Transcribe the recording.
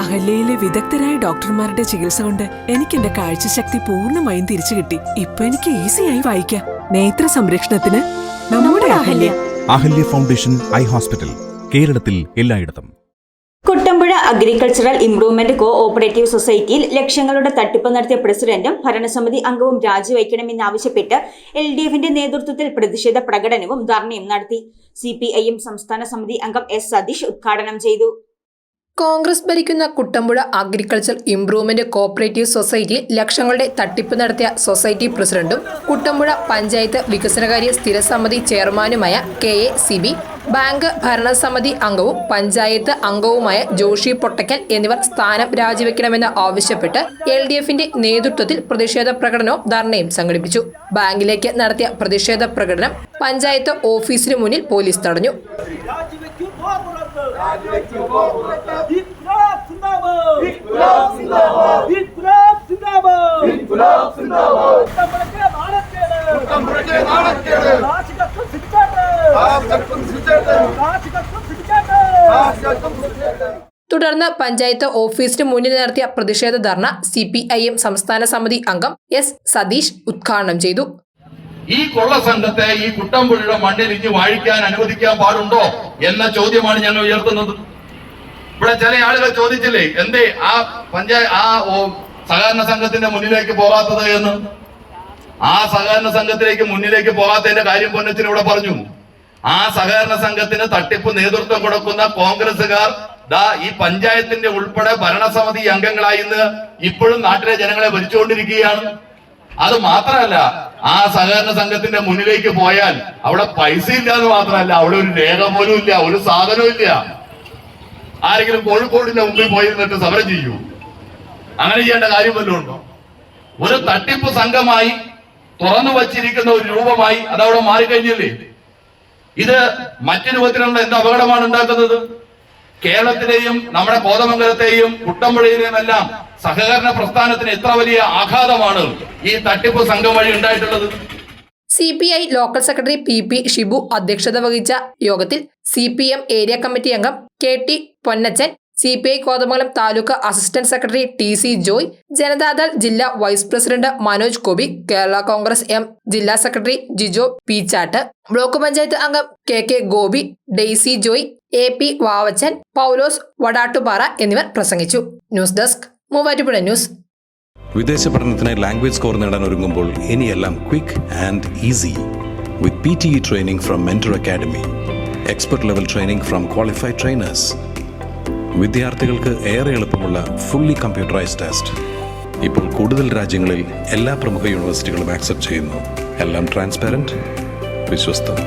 അഹല്യയിലെ വിദഗ്ധരായ ഡോക്ടർമാരുടെ ചികിത്സ കൊണ്ട് എനിക്ക് എന്റെ കാഴ്ചശക്തി പൂർണ്ണമായും തിരിച്ചു കിട്ടി. ഇപ്പൊ എനിക്ക് ഈസിയായി വായിക്കാം. നേത്ര സംരക്ഷണത്തിന് നമ്മുടെ Ahalya. Ahalya foundation eye hospital, കേരളത്തിൽ എല്ലായിടത്തും. Kuttampuzha agricultural improvement co operative സൊസൈറ്റിയിൽ ലക്ഷങ്ങളുടെ തട്ടിപ്പ് നടത്തിയ പ്രസിഡന്റും ഭരണസമിതി അംഗവും രാജിവെക്കണമെന്നാവശ്യപ്പെട്ട് LDFന്റെ നേതൃത്വത്തിൽ പ്രതിഷേധ പ്രകടനവും ധർണയും നടത്തി. CPIM സംസ്ഥാന സമിതി അംഗം S. സതീഷ് ഉദ്ഘാടനം ചെയ്തു. കോൺഗ്രസ് ഭരിക്കുന്ന Kuttampuzha agriculture improvement cooperative society ലക്ഷങ്ങളുടെ തട്ടിപ്പ് നടത്തിയ സൊസൈറ്റി പ്രസിഡന്റും കുട്ടമ്പുഴ പഞ്ചായത്ത് വികസനകാര്യ സ്ഥിരസമിതി ചെയർമാനുമായ KA സിബി, ബാങ്ക് ഭരണസമിതി അംഗവും പഞ്ചായത്ത് അംഗവുമായ ജോഷി പൊട്ടക്കൽ എന്നിവർ സ്ഥാനം രാജിവെക്കണമെന്ന് ആവശ്യപ്പെട്ട് LDFന്റെ നേതൃത്വത്തിൽ പ്രതിഷേധ പ്രകടനവും ധർണയും സംഘടിപ്പിച്ചു. ബാങ്കിലേക്ക് നടത്തിയ പ്രതിഷേധ പ്രകടനം പഞ്ചായത്ത് ഓഫീസിനു മുന്നിൽ പോലീസ് തടഞ്ഞു. തുടർന്ന് പഞ്ചായത്ത് ഓഫീസിന് മുന്നിൽ നടത്തിയ പ്രതിഷേധ ധർണ CPIM സംസ്ഥാന സമിതി അംഗം S. സതീഷ് ഉദ്ഘാടനം ചെയ്തു. ഈ കൊള്ള സംഘത്തെ ഈ കുട്ടമ്പുഴയുടെ മണ്ണിൽ ഇനി വാഴിക്കാൻ അനുവദിക്കാൻ പാടുണ്ടോ എന്ന ചോദ്യമാണ് ഞാൻ ഉയർത്തുന്നത്. ഇവിടെ ചില ആളുകൾ ചോദിച്ചില്ലേ, എന്തേ ആ സഹകരണ സംഘത്തിന്റെ മുന്നിലേക്ക് പോകാത്തത് എന്ന്. ആ സഹകരണ സംഘത്തിലേക്ക് മുന്നിലേക്ക് പോകാത്തതിന്റെ കാര്യം പൊന്നച്ചൻ ഇവിടെ പറഞ്ഞു. ആ സഹകരണ സംഘത്തിന് തട്ടിപ്പ് നേതൃത്വം കൊടുക്കുന്ന കോൺഗ്രസുകാർ ഈ പഞ്ചായത്തിന്റെ ഉൾപ്പെടെ ഭരണസമിതി അംഗങ്ങളായി ഇന്ന് ഇപ്പോഴും നാട്ടിലെ ജനങ്ങളെ ഭരിച്ചുകൊണ്ടിരിക്കുകയാണ്. അത് മാത്രമല്ല, ആ സഹകരണ സംഘത്തിന്റെ മുന്നിലേക്ക് പോയാൽ അവിടെ പൈസ ഇല്ല എന്ന് മാത്രമല്ല, അവിടെ ഒരു രേഖ പോലും ഇല്ല, ഒരു സാധനവും ഇല്ല. ആരെങ്കിലും കോഴിക്കോടിന്റെ മുമ്പിൽ പോയി നിന്നിട്ട് സമരം ചെയ്യൂ? അങ്ങനെ ചെയ്യേണ്ട കാര്യം വല്ലതും ഉണ്ടോ? ഒരു തട്ടിപ്പ് സംഘമായി തുറന്നു വച്ചിരിക്കുന്ന ഒരു രൂപമായി അതവിടെ മാറിക്കഴിഞ്ഞില്ലേ? ഇത് മറ്റു രൂപത്തിലുള്ള എന്ത് അപകടമാണ് ഉണ്ടാക്കുന്നത്? കേരളത്തിലെയും നമ്മുടെ കോതമംഗലത്തെയും കുട്ടമ്പുഴയിലെയും എല്ലാം സഹകരണ പ്രസ്ഥാനത്തിന് എത്ര വലിയ ആഘാതമാണ് ഈ തട്ടിപ്പ് സംഘം വഴി ഉണ്ടായിട്ടുള്ളത്. CPI local secretary PP Shibu അധ്യക്ഷത വഹിച്ച യോഗത്തിൽ CPM ഏരിയ കമ്മിറ്റി അംഗം KT Ponnachan, CPI Kothamangalam taluk assistant secretary TC Joy, Janata Dal ജില്ലാ vice president Manoj Kobi, Kerala Congress M ജില്ലാ സെക്രട്ടറി ജിജോ പീച്ചാട്ട്, ബ്ലോക്ക് പഞ്ചായത്ത് അംഗം KK ഗോപി, ഡെയ്സി ജോയ്, AP വാവച്ചൻ, പൗലോസ് വടാട്ടുപാറ എന്നിവർ പ്രസംഗിച്ചു. News desk Muvattupuzha news. വിദേശ പഠനത്തിന് ലാംഗ്വേജ് സ്കോർ നേടാൻ ഒരുങ്ങുമ്പോൾ ഇനിയെല്ലാം quick and easy with PTE training from mentor academy, expert level training from qualified trainers. വിദ്യാർത്ഥികൾക്ക് ഏറെ എളുപ്പമുള്ള ഫുള്ളി കമ്പ്യൂട്ടറൈസ്ഡ് ടെസ്റ്റ് ഇപ്പോൾ കൂടുതൽ രാജ്യങ്ങളിൽ എല്ലാ പ്രമുഖ യൂണിവേഴ്സിറ്റികളും ആക്സെപ്റ്റ് ചെയ്യുന്നു. എല്ലാം ട്രാൻസ്പെറൻറ്റ്, വിശ്വസ്തം.